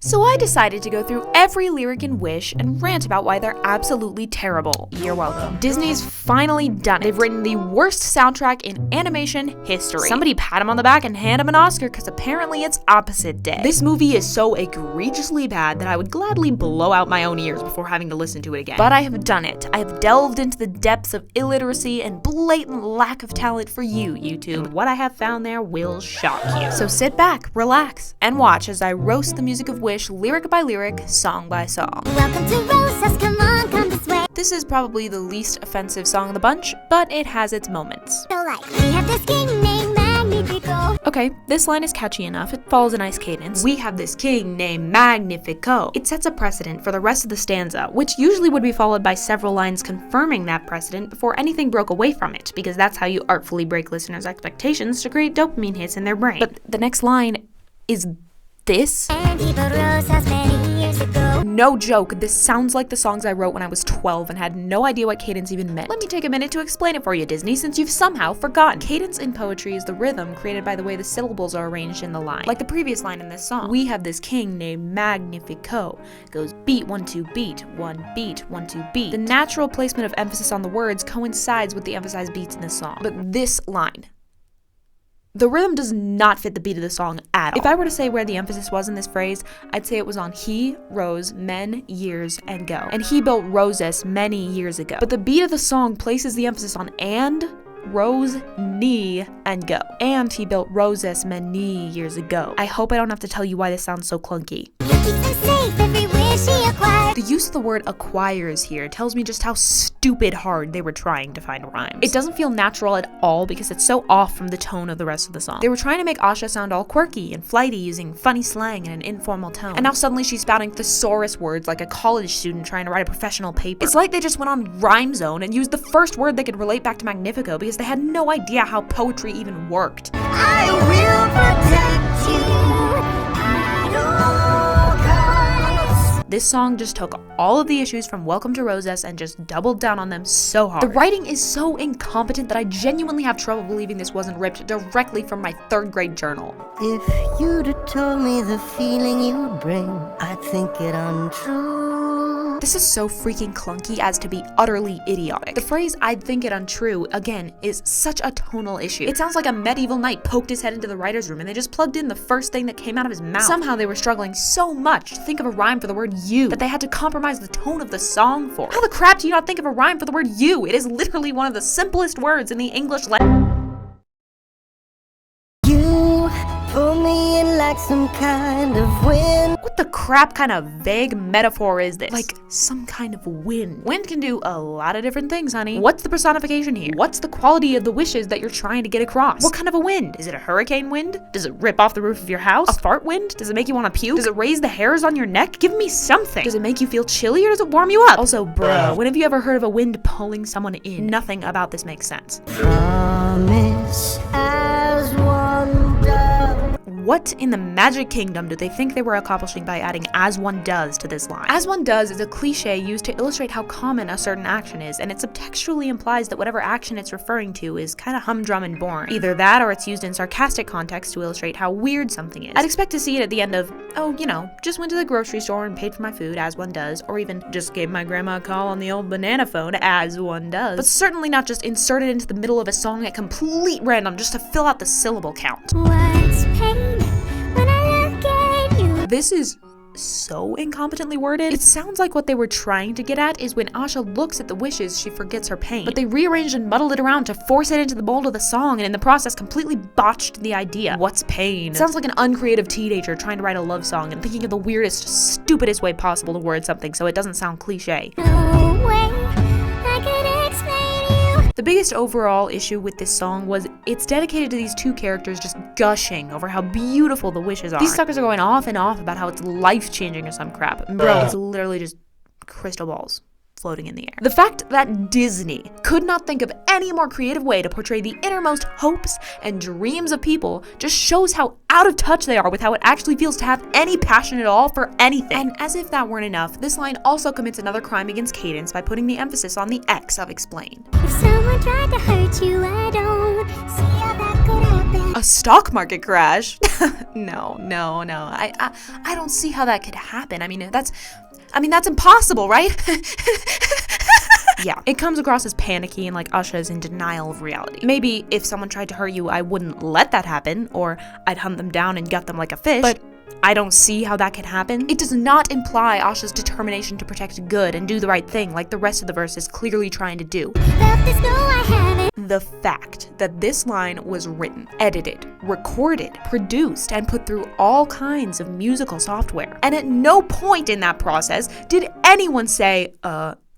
So I decided to go through every lyric in Wish and rant about why they're absolutely terrible. You're welcome. Disney's finally done it. They've written the worst soundtrack in animation history. Somebody pat him on the back and hand him an Oscar because apparently it's opposite day. This movie is so egregiously bad that I would gladly blow out my own ears before having to listen to it again. But I have done it. I have delved into the depths of illiteracy and blatant lack of talent for you, YouTube. And what I have found there will shock you. So sit back, relax, and watch as I roast the music of Wish lyric by lyric, song by song. Welcome to Rosas, come on, come this way. This is probably the least offensive song of the bunch, but it has its moments. So like, we have this king named Magnifico. Okay, this line is catchy enough, it follows a nice cadence. We have this king named Magnifico. It sets a precedent for the rest of the stanza, which usually would be followed by several lines confirming that precedent before anything broke away from it, because that's how you artfully break listeners' expectations to create dopamine hits in their brain. But the next line is this. And he built Rosas many years ago. No joke, this sounds like the songs I wrote when I was 12 and had no idea what cadence even meant. Let me take a minute to explain it for you, Disney, since you've somehow forgotten. Cadence in poetry is the rhythm created by the way the syllables are arranged in the line. Like the previous line in this song. We have this king named Magnifico. It goes beat, 1, 2, beat, 1, beat, 1, 2, beat. The natural placement of emphasis on the words coincides with the emphasized beats in this song. But this line, the rhythm does not fit the beat of the song at all. If I were to say where the emphasis was in this phrase, I'd say it was on he, rose, men, years, and go. And he built Rosas many years ago. But the beat of the song places the emphasis on and, rose, knee, and go. And he built Rosas many years ago. I hope I don't have to tell you why this sounds so clunky. You keep them safe every wish he acquired. The use of the word acquires here tells me just how stupid hard they were trying to find rhymes. It doesn't feel natural at all because it's so off from the tone of the rest of the song. They were trying to make Asha sound all quirky and flighty using funny slang and an informal tone. And now suddenly she's spouting thesaurus words like a college student trying to write a professional paper. It's like they just went on Rhyme Zone and used the first word they could relate back to Magnifico because they had no idea how poetry even worked. I will protect you at all costs. This song just took all of the issues from Welcome to Rosas and just doubled down on them so hard. The writing is so incompetent that I genuinely have trouble believing this wasn't ripped directly from my 3rd grade journal. If you'd have told me the feeling you'd bring, I'd think it untrue. This is so freaking clunky as to be utterly idiotic. The phrase, I'd think it untrue, again, is such a tonal issue. It sounds like a medieval knight poked his head into the writer's room and they just plugged in the first thing that came out of his mouth. Somehow they were struggling so much to think of a rhyme for the word you that they had to compromise the tone of the song for. How the crap do you not think of a rhyme for the word you? It is literally one of the simplest words in the English language. You pull me in like some kind of wind. What the crap kind of vague metaphor is this? Like some kind of wind. Wind can do a lot of different things, honey. What's the personification here? What's the quality of the wishes that you're trying to get across? What kind of a wind? Is it a hurricane wind? Does it rip off the roof of your house? A fart wind? Does it make you want to puke? Does it raise the hairs on your neck? Give me something. Does it make you feel chilly or does it warm you up? Also, bro, when have you ever heard of a wind pulling someone in? Nothing about this makes sense. Promise as one does. What in the Magic Kingdom do they think they were accomplishing by adding as one does to this line? As one does is a cliche used to illustrate how common a certain action is, and it subtextually implies that whatever action it's referring to is kinda humdrum and boring. Either that or it's used in sarcastic context to illustrate how weird something is. I'd expect to see it at the end of, oh, you know, just went to the grocery store and paid for my food as one does, or even just gave my grandma a call on the old banana phone as one does. But certainly not just inserted into the middle of a song at complete random just to fill out the syllable count. What's pain when I look at you? This is so incompetently worded. It sounds like what they were trying to get at is when Asha looks at the wishes, she forgets her pain. But they rearranged and muddled it around to force it into the mold of the song, and in the process completely botched the idea. What's pain? It sounds like an uncreative teenager trying to write a love song and thinking of the weirdest, stupidest way possible to word something so it doesn't sound cliche. No way I could explain you. The biggest overall issue with this song was it's dedicated to these two characters just gushing over how beautiful the wishes are. These suckers are going off and off about how it's life-changing or some crap. And bro, it's literally just crystal balls floating in the air. The fact that Disney could not think of any more creative way to portray the innermost hopes and dreams of people just shows how out of touch they are with how it actually feels to have any passion at all for anything. And as if that weren't enough, this line also commits another crime against cadence by putting the emphasis on the X of explain. If someone tried to hurt you, I don't see how that could happen. A stock market crash? No. I don't see how that could happen. I mean, that's impossible, right? Yeah, it comes across as panicky and like Usha is in denial of reality. Maybe if someone tried to hurt you, I wouldn't let that happen, or I'd hunt them down and gut them like a fish, but I don't see how that could happen. It does not imply Asha's determination to protect good and do the right thing like the rest of the verse is clearly trying to do. The fact that this line was written, edited, recorded, produced, and put through all kinds of musical software, and at no point in that process did anyone say,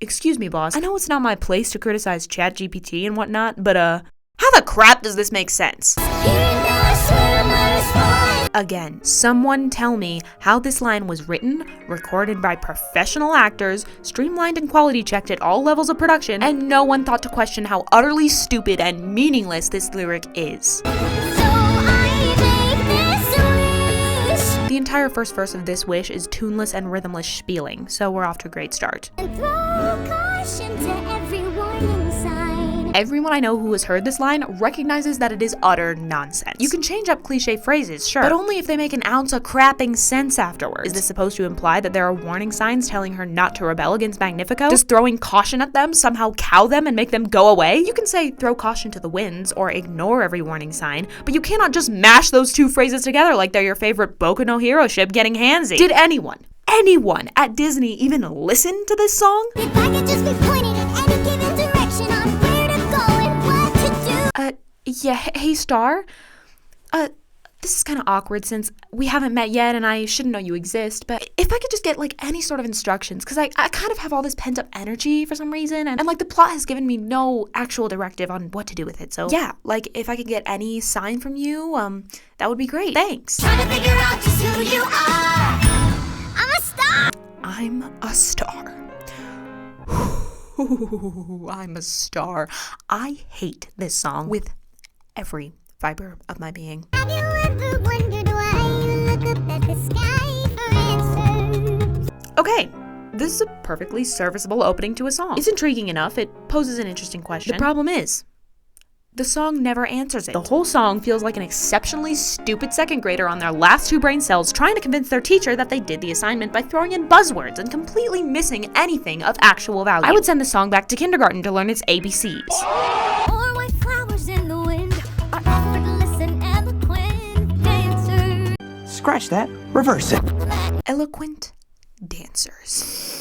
excuse me, boss, I know it's not my place to criticize ChatGPT and whatnot, but how the crap does this make sense? Again, someone tell me how this line was written, recorded by professional actors, streamlined and quality checked at all levels of production, and no one thought to question how utterly stupid and meaningless this lyric is. The entire first verse of this wish is tuneless and rhythmless spieling, so we're off to a great start. And throw caution to every warning sign. Everyone I know who has heard this line recognizes that it is utter nonsense. You can change up cliche phrases, sure, but only if they make an ounce of crapping sense afterwards. Is this supposed to imply that there are warning signs telling her not to rebel against Magnifico? Does throwing caution at them somehow cow them and make them go away? You can say throw caution to the winds or ignore every warning sign, but you cannot just mash those two phrases together like they're your favorite Boku no Hero ship getting handsy. Did anyone at Disney even listen to this song? If I could just be pointing in any given direction on where to go and what to do. Yeah, hey Star. This is kind of awkward since we haven't met yet and I shouldn't know you exist, but if I could just get like any sort of instructions, because I kind of have all this pent up energy for some reason, and like the plot has given me no actual directive on what to do with it, so yeah, like if I could get any sign from you, that would be great. Thanks. Trying to figure out just who you are. I'm a star. I'm a star. I'm a star. I hate this song with every fiber of my being. Have you ever wondered why you look up at the sky for answers? Okay, this is a perfectly serviceable opening to a song. It's intriguing enough, it poses an interesting question. The problem is, the song never answers it. The whole song feels like an exceptionally stupid second grader on their last two brain cells trying to convince their teacher that they did the assignment by throwing in buzzwords and completely missing anything of actual value. I would send the song back to kindergarten to learn its ABCs. Or white flowers in the wind are effortless and eloquent dancers. Scratch that. Reverse it. Eloquent dancers.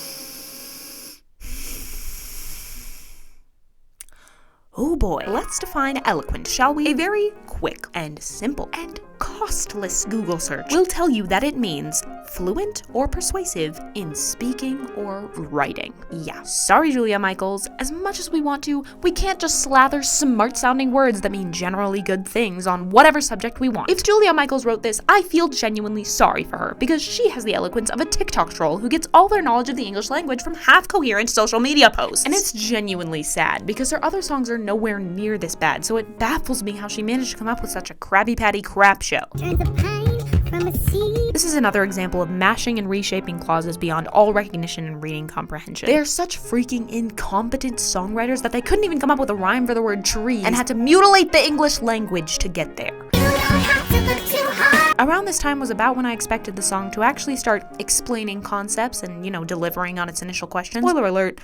Oh boy, let's define eloquent, shall we? A very quick and simple and costless Google search will tell you that it means fluent or persuasive in speaking or writing. Yeah, sorry Julia Michaels, as much as we want to, we can't just slather smart-sounding words that mean generally good things on whatever subject we want. If Julia Michaels wrote this, I feel genuinely sorry for her, because she has the eloquence of a TikTok troll who gets all their knowledge of the English language from half-coherent social media posts. And it's genuinely sad, because her other songs are nowhere near this bad, so it baffles me how she managed to come up with such a Krabby Patty crap show. Turns a pine from a seed. This is another example of mashing and reshaping clauses beyond all recognition and reading comprehension. They are such freaking incompetent songwriters that they couldn't even come up with a rhyme for the word tree and had to mutilate the English language to get there. You don't have to look too hard. Around this time was about when I expected the song to actually start explaining concepts and, delivering on its initial questions. Spoiler alert,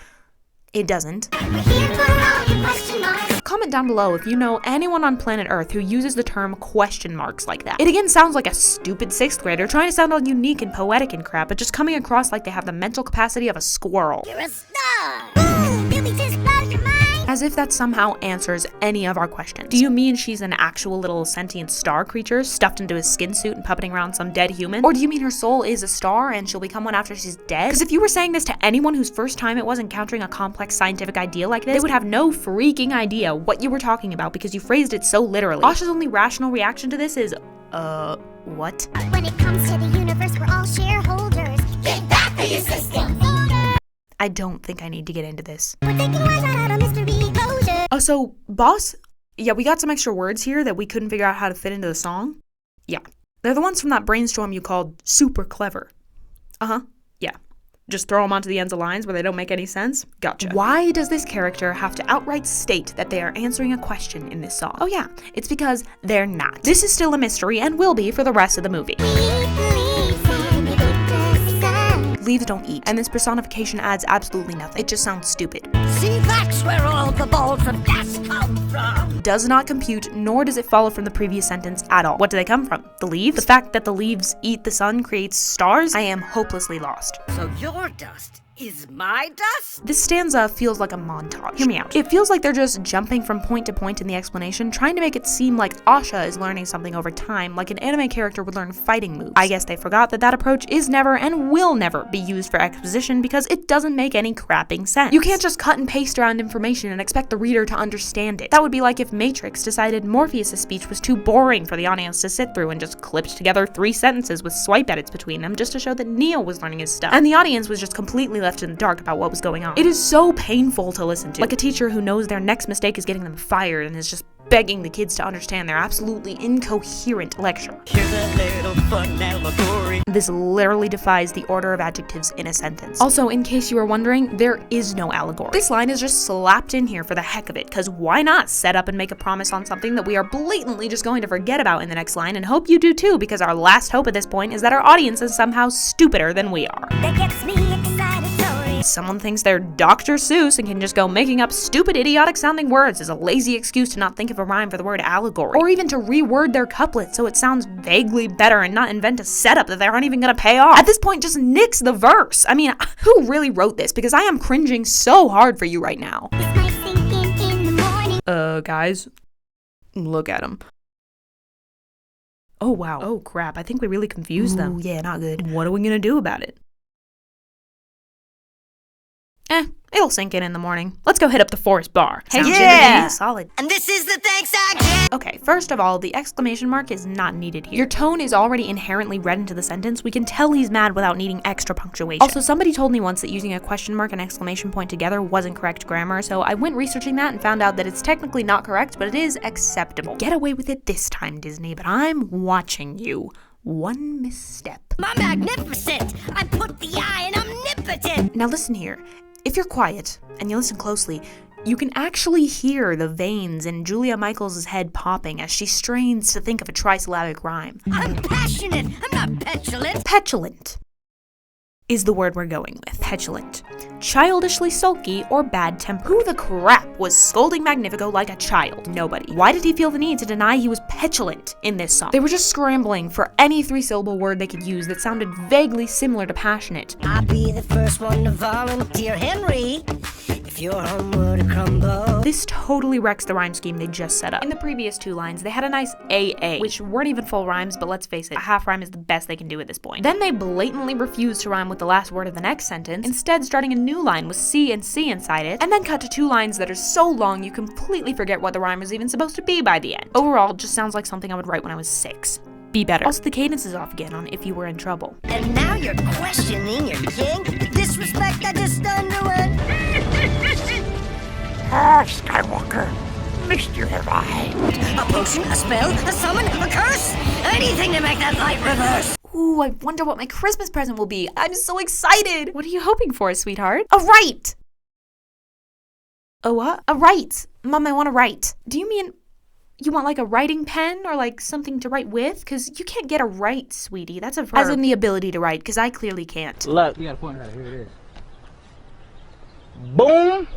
it doesn't. We're here for all your question marks. Comment down below if you know anyone on planet Earth who uses the term question marks like that. It again sounds like a stupid 6th grader trying to sound all unique and poetic and crap, but just coming across like they have the mental capacity of a squirrel. You're a star. Really just blows your mind. As if that somehow answers any of our questions. Do you mean she's an actual little sentient star creature stuffed into a skin suit and puppeting around some dead human? Or do you mean her soul is a star and she'll become one after she's dead? Because if you were saying this to anyone whose first time it was encountering a complex scientific idea like this, they would have no freaking idea what you were talking about because you phrased it so literally. Asha's only rational reaction to this is, what? When it comes to the universe, we're all shareholders. Get back for your system. I don't think I need to get into this. We're thinking why not have a mystery closure. Oh, so, boss? Yeah, we got some extra words here that we couldn't figure out how to fit into the song. Yeah. They're the ones from that brainstorm you called super clever. Yeah. Just throw them onto the ends of lines where they don't make any sense? Gotcha. Why does this character have to outright state that they are answering a question in this song? Oh yeah, it's because they're not. This is still a mystery and will be for the rest of the movie. Leaves don't eat, and this personification adds absolutely nothing. It just sounds stupid. See, that's where all the balls of gas come from. Does not compute, nor does it follow from the previous sentence at all. What do they come from? The leaves? The fact that the leaves eat the sun creates stars? I am hopelessly lost. So your dust is my dust? This stanza feels like a montage. Hear me out. It feels like they're just jumping from point to point in the explanation, trying to make it seem like Asha is learning something over time, like an anime character would learn fighting moves. I guess they forgot that that approach is never and will never be used for exposition because it doesn't make any crapping sense. You can't just cut and paste around information and expect the reader to understand it. That would be like if Matrix decided Morpheus' speech was too boring for the audience to sit through and just clipped together 3 sentences with swipe edits between them just to show that Neo was learning his stuff, and the audience was just completely left in the dark about what was going on. It is so painful to listen to. Like a teacher who knows their next mistake is getting them fired and is just begging the kids to understand their absolutely incoherent lecture. Here's a little fun allegory. This literally defies the order of adjectives in a sentence. Also, in case you were wondering, there is no allegory. This line is just slapped in here for the heck of it, because why not set up and make a promise on something that we are blatantly just going to forget about in the next line, and hope you do too, because our last hope at this point is that our audience is somehow stupider than we are. That gets me excited, sorry. Someone thinks they're Dr. Seuss and can just go making up stupid, idiotic sounding words as a lazy excuse to not think of a rhyme for the word allegory, or even to reword their couplet so it sounds vaguely better and not invent a setup that they aren't even gonna pay off. At this point, just nix the verse. I mean, who really wrote this? Because I am cringing so hard for you right now. It's nice thinking in the morning. Guys, look at him. Oh wow. Oh crap, I think we really confused them. Yeah, not good. What are we gonna do about it? It'll sink in the morning. Let's go hit up the Forest Bar. Hey, Yeah! solid. And this is the thanks I get. Okay, first of all, the exclamation mark is not needed here. Your tone is already inherently read into the sentence. We can tell he's mad without needing extra punctuation. Also, somebody told me once that using a question mark and exclamation point together wasn't correct grammar, so I went researching that and found out that it's technically not correct, but it is acceptable. Get away with it this time, Disney, but I'm watching you. One misstep. I'm magnificent. I put the eye in omnipotent. Now listen here. If you're quiet and you listen closely, you can actually hear the veins in Julia Michaels' head popping as she strains to think of a trisyllabic rhyme. I'm passionate. I'm not petulant. Petulant is the word we're going with. Petulant. Childishly sulky or bad temper. Who the crap was scolding Magnifico like a child? Nobody. Why did he feel the need to deny he was petulant in this song? They were just scrambling for any 3-syllable word they could use that sounded vaguely similar to passionate. I'll be the first one to volunteer, Henry, if your home were to crumble. This totally wrecks the rhyme scheme they just set up. In the previous 2 lines, they had a nice AA, which weren't even full rhymes, but let's face it, a half rhyme is the best they can do at this point. Then they blatantly refused to rhyme with the last word of the next sentence, instead starting a new line with C and C inside it, and then cut to 2 lines that are so long you completely forget what the rhyme was even supposed to be by the end. Overall, it just sounds like something I would write when I was 6. Be better. Also, the cadence is off again on If You Were in Trouble. And now you're questioning your king? The disrespect I just underwent. Skywalker, missed you have I. A potion, a spell, a summon, a curse? Anything to make that light reverse. Ooh, I wonder what my Christmas present will be. I'm so excited. What are you hoping for, sweetheart? A write. A what? A write. Mom, I want to write. Do you mean you want like a writing pen or like something to write with? Because you can't get a write, sweetie. That's a verb. As in the ability to write, because I clearly can't. Look, you got a point right here. It is. Boom.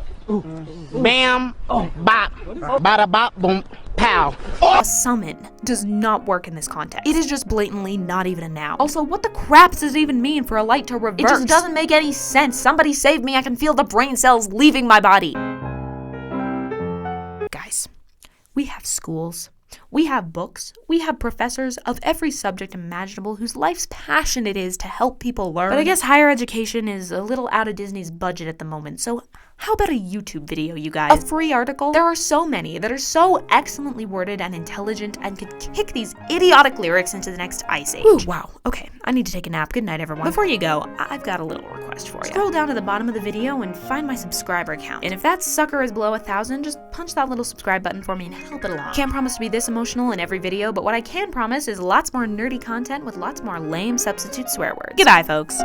Bam. Bop. Bada bop. Boom. Pow. A summon does not work in this context. It is just blatantly not even a noun. Also, what the crap does it even mean for a light to reverse? It just doesn't make any sense. Somebody save me. I can feel the brain cells leaving my body. Guys, we have schools. We have books. We have professors of every subject imaginable whose life's passion it is to help people learn. But I guess higher education is a little out of Disney's budget at the moment, so how about a YouTube video, you guys? A free article? There are so many that are so excellently worded and intelligent and could kick these idiotic lyrics into the next ice age. Ooh, wow. Okay, I need to take a nap. Good night, everyone. Before you go, I've got a little request for you. Scroll down to the bottom of the video and find my subscriber count. And if that sucker is below 1,000, just punch that little subscribe button for me and help it along. Can't promise to be this emotional in every video, but what I can promise is lots more nerdy content with lots more lame substitute swear words. Goodbye, folks.